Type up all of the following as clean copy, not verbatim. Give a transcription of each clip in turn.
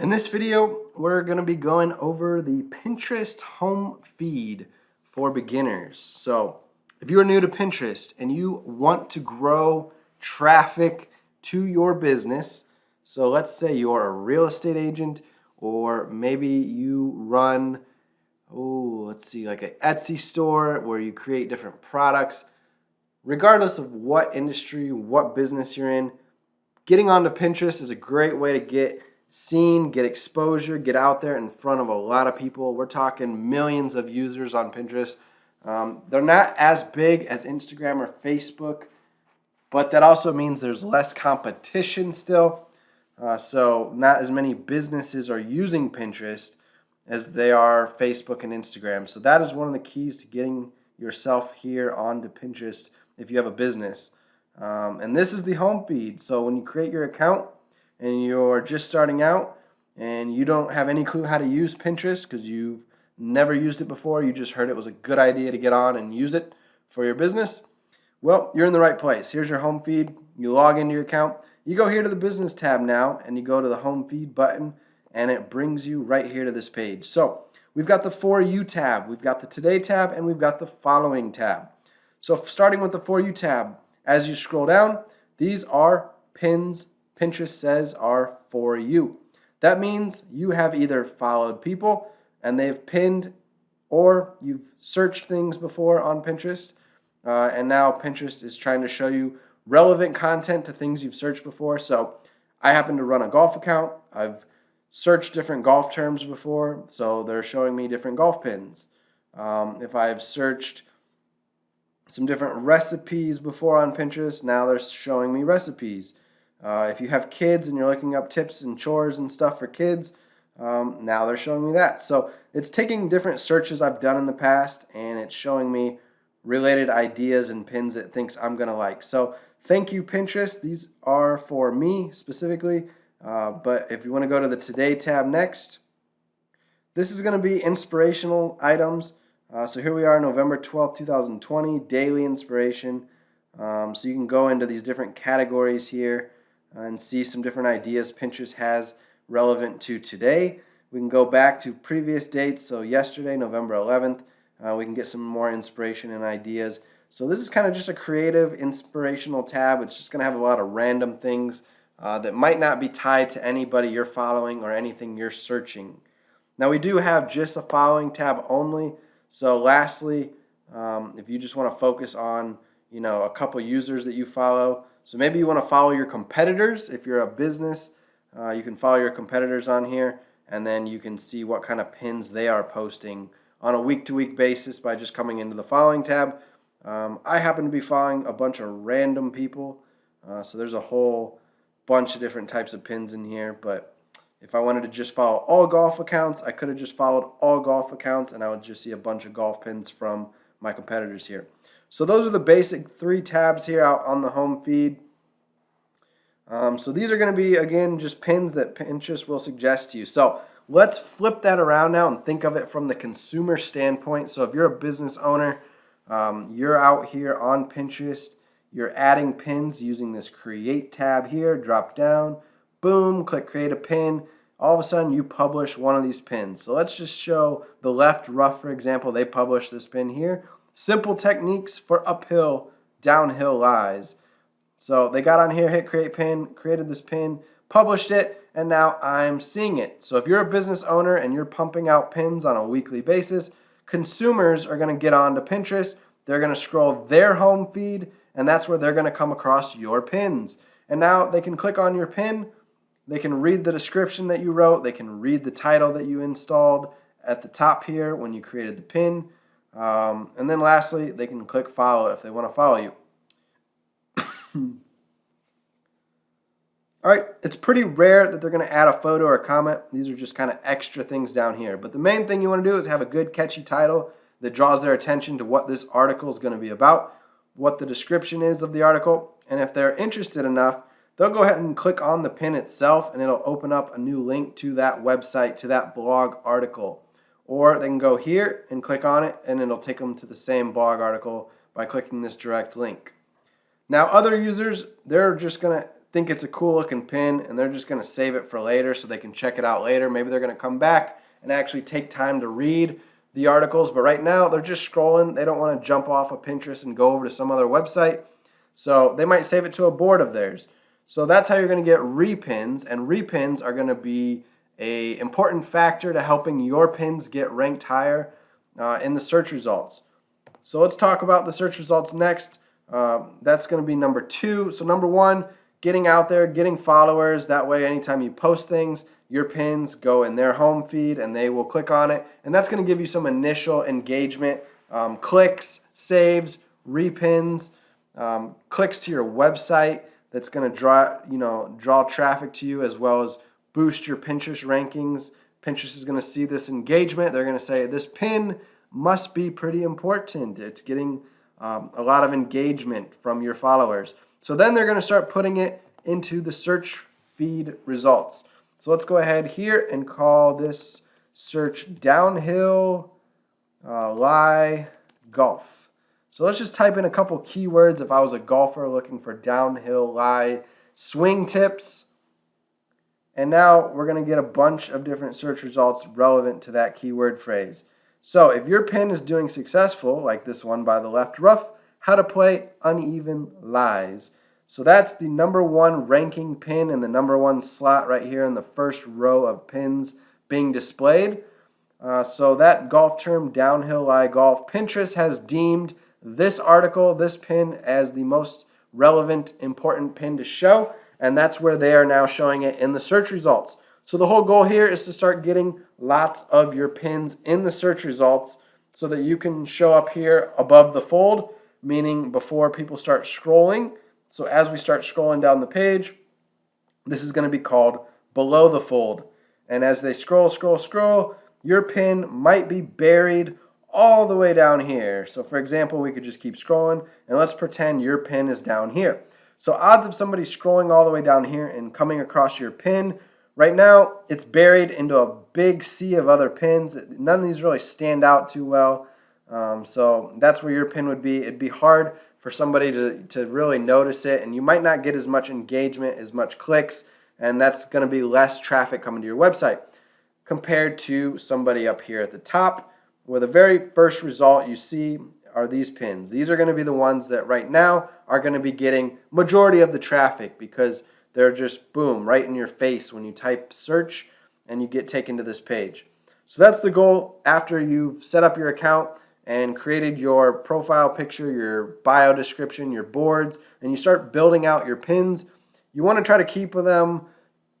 In this video, we're going to be going over the Pinterest home feed for beginners. So if you are new to Pinterest and you want to grow traffic to your business, so let's say you're a real estate agent, or maybe you run, like an Etsy store where you create different products. Regardless of what industry, what business you're in, getting onto Pinterest is a great way to get seen, get exposure, get out there in front of a lot of people. We're talking millions of users on Pinterest. They're not as big as Instagram or Facebook, but that also means there's less competition still. So not as many businesses are using Pinterest as they are Facebook and Instagram. So that is one of the keys to getting yourself here onto Pinterest if you have a business. And this is the home feed. So when you create your account and you're just starting out and you don't have any clue how to use Pinterest because you've never used it before, you just heard it was a good idea to get on and use it for your business, well, you're in the right place. Here's your home feed. You log into your account. You go here to the business tab now and you go to the home feed button and it brings you right here to this page. So we've got the For You tab, we've got the Today tab, and we've got the Following tab. So starting with the For You tab, as you scroll down, these are pins Pinterest says are for you. That means you have either followed people and they've pinned, or you've searched things before on Pinterest, and now Pinterest is trying to show you relevant content to things you've searched before. So I happen to run a golf account. I've searched different golf terms before, so they're showing me different golf pins. If I've searched some different recipes before on Pinterest, now they're showing me recipes. If you have kids and you're looking up tips and chores and stuff for kids, now they're showing me that. So it's taking different searches I've done in the past and it's showing me related ideas and pins it thinks I'm going to like. So thank you, Pinterest. These are for me specifically. But if you want to go to the Today tab next, this is going to be inspirational items. So here we are, November 12th, 2020, daily inspiration. So you can go into these different categories here and see some different ideas Pinterest has relevant to today. We can go back to previous dates, so yesterday, November 11th, we can get some more inspiration and ideas. So this is kind of just a creative, inspirational tab. It's just going to have a lot of random things that might not be tied to anybody you're following or anything you're searching. Now we do have just a following tab only. So lastly, if you just want to focus on a couple users that you follow, so maybe you want to follow your competitors. If you're a business, you can follow your competitors on here, and then you can see what kind of pins they are posting on a week-to-week basis by just coming into the following tab. I happen to be following a bunch of random people, so there's a whole bunch of different types of pins in here, but if I wanted to just follow all golf accounts, I could have just followed all golf accounts and I would just see a bunch of golf pins from my competitors here. So those are the basic 3 tabs here out on the home feed. So these are going to be, again, just pins that Pinterest will suggest to you. So let's flip that around now and think of it from the consumer standpoint. So if you're a business owner, you're out here on Pinterest, you're adding pins using this Create tab here, drop down, boom, click Create a Pin. All of a sudden, you publish one of these pins. So let's just show the left rough, for example. They published this pin here. Simple techniques for uphill, downhill lies. So they got on here, hit Create Pin, created this pin, published it, and now I'm seeing it. So if you're a business owner and you're pumping out pins on a weekly basis, consumers are going to get onto Pinterest. They're going to scroll their home feed, and that's where they're going to come across your pins. And now they can click on your pin. They can read the description that you wrote. They can read the title that you installed at the top here when you created the pin. And then lastly, they can click follow if they want to follow you. All right, it's pretty rare that they're going to add a photo or a comment. These are just kind of extra things down here. But the main thing you want to do is have a good catchy title that draws their attention to what this article is going to be about, what the description is of the article, and if they're interested enough, they'll go ahead and click on the pin itself and it'll open up a new link to that website, to that blog article. Or they can go here and click on it and it'll take them to the same blog article by clicking this direct link. Now other users, they're just going to think it's a cool looking pin and they're just going to save it for later so they can check it out later. Maybe they're going to come back and actually take time to read the articles, but right now they're just scrolling. They don't want to jump off of Pinterest and go over to some other website, so they might save it to a board of theirs. So that's how you're going to get repins, and repins are going to be an important factor to helping your pins get ranked higher in the search results. So let's talk about the search results next. That's going to be number 2. So number 1, getting out there, getting followers. That way, anytime you post things, your pins go in their home feed and they will click on it. And that's going to give you some initial engagement, clicks, saves, repins, clicks to your website. That's going to draw traffic to you, as well as boost your Pinterest rankings. Pinterest is going to see this engagement. They're going to say this pin must be pretty important. It's getting a lot of engagement from your followers. So then they're going to start putting it into the search feed results. So let's go ahead here and call this search downhill lie golf. So let's just type in a couple keywords if I was a golfer looking for downhill lie swing tips. And now we're going to get a bunch of different search results relevant to that keyword phrase. So if your pin is doing successful, like this one by the left rough, how to play uneven lies. So that's the number 1 ranking pin in the number 1 slot right here in the first row of pins being displayed. So that golf term, downhill lie golf, Pinterest has deemed this article, this pin, as the most relevant, important pin to show. And that's where they are now showing it in the search results. So the whole goal here is to start getting lots of your pins in the search results so that you can show up here above the fold, meaning before people start scrolling. So as we start scrolling down the page, this is going to be called below the fold. And as they scroll, your pin might be buried all the way down here. So for example, we could just keep scrolling, and let's pretend your pin is down here. So odds of somebody scrolling all the way down here and coming across your pin, right now it's buried into a big sea of other pins. None of these really stand out too well. So that's where your pin would be. It'd be hard for somebody to really notice it, and you might not get as much engagement, as much clicks, and that's going to be less traffic coming to your website compared to somebody up here at the top, where the very first result you see are these pins. These are going to be the ones that right now are going to be getting majority of the traffic because they're just boom right in your face when you type search and you get taken to this page. So that's the goal after you've set up your account and created your profile picture, your bio description, your boards, and you start building out your pins. You want to try to keep them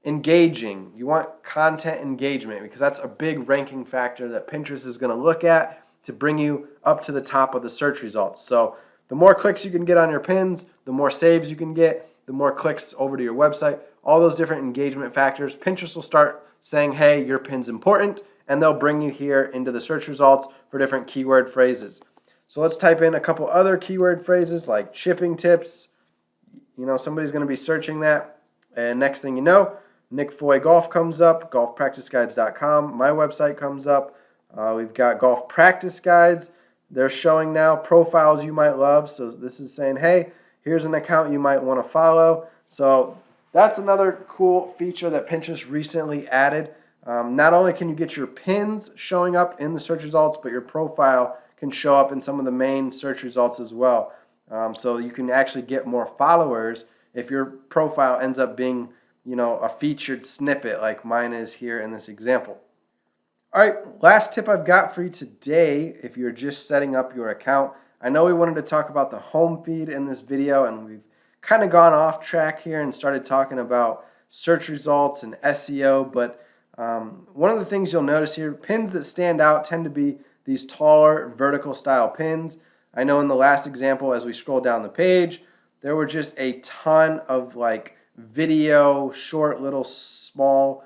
engaging. You want content engagement because that's a big ranking factor that Pinterest is going to look at to bring you up to the top of the search results. So the more clicks you can get on your pins, the more saves you can get, the more clicks over to your website, all those different engagement factors. Pinterest will start saying, hey, your pin's important, and they'll bring you here into the search results for different keyword phrases. So let's type in a couple other keyword phrases like chipping tips. Somebody's going to be searching that, and next thing you know, Nick Foy Golf comes up, golfpracticeguides.com. My website comes up. We've got golf practice guides. They're showing now profiles you might love. So this is saying, hey, here's an account you might want to follow. So that's another cool feature that Pinterest recently added. Not only can you get your pins showing up in the search results, but your profile can show up in some of the main search results as well. So you can actually get more followers if your profile ends up being, a featured snippet like mine is here in this example. All right, last tip I've got for you today if you're just setting up your account. I know we wanted to talk about the home feed in this video, and we've kind of gone off track here and started talking about search results and SEO, but one of the things you'll notice here, pins that stand out tend to be these taller vertical style pins. I know in the last example, as we scroll down the page, there were just a ton of video, short little small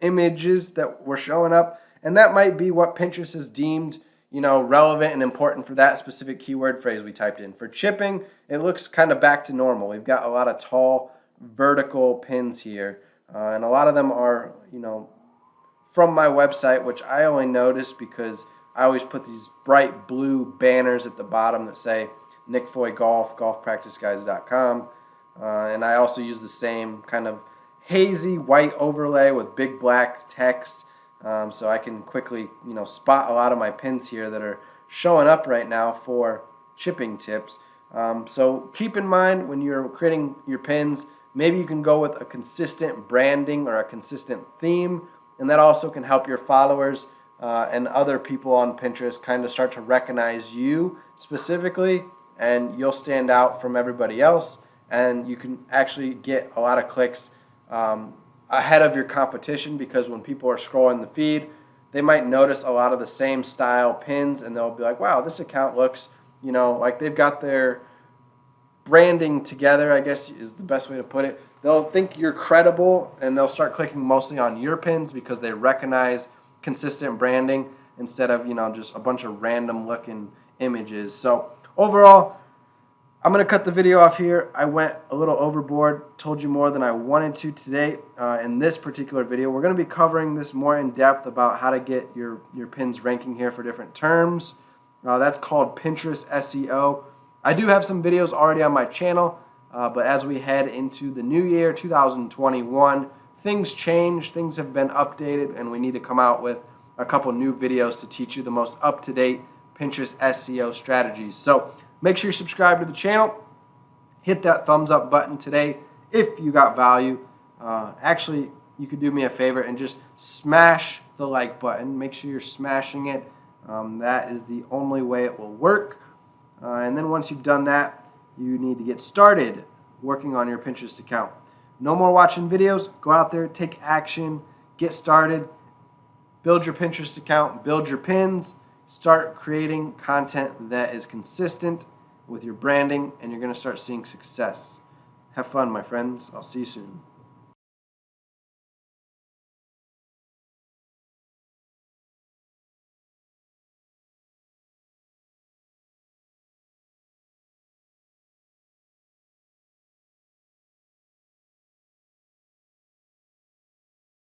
images that were showing up, and that might be what Pinterest has deemed relevant and important for that specific keyword phrase we typed in. For chipping, it looks kind of back to normal. We've got a lot of tall vertical pins here, and a lot of them are from my website, which I only notice because I always put these bright blue banners at the bottom that say Nick Foy Golf, golfpracticeguides.com. And I also use the same kind of hazy white overlay with big black text, so I can quickly, spot a lot of my pins here that are showing up right now for chipping tips. So keep in mind when you're creating your pins, maybe you can go with a consistent branding or a consistent theme, and that also can help your followers and other people on Pinterest kind of start to recognize you specifically, and you'll stand out from everybody else, and you can actually get a lot of clicks ahead of your competition, because when people are scrolling the feed, they might notice a lot of the same style pins, and they'll be like, wow, this account looks, like they've got their branding together, I guess is the best way to put it. They'll think you're credible, and they'll start clicking mostly on your pins because they recognize consistent branding instead of, just a bunch of random looking images. So overall, I'm going to cut the video off here. I went a little overboard, told you more than I wanted to today. In this particular video, we're going to be covering this more in depth about how to get your pins ranking here for different terms. That's called Pinterest SEO. I do have some videos already on my channel, but as we head into the new year, 2021, things change, things have been updated, and we need to come out with a couple new videos to teach you the most up-to-date Pinterest SEO strategies. So make sure you subscribe to the channel. Hit that thumbs up button today if you got value. Actually, you could do me a favor and just smash the like button. Make sure you're smashing it. That is the only way it will work. And then once you've done that, you need to get started working on your Pinterest account. No more watching videos. Go out there, take action, get started, build your Pinterest account, build your pins, start creating content that is consistent with your branding, and you're going to start seeing success. Have fun, my friends. I'll see you soon.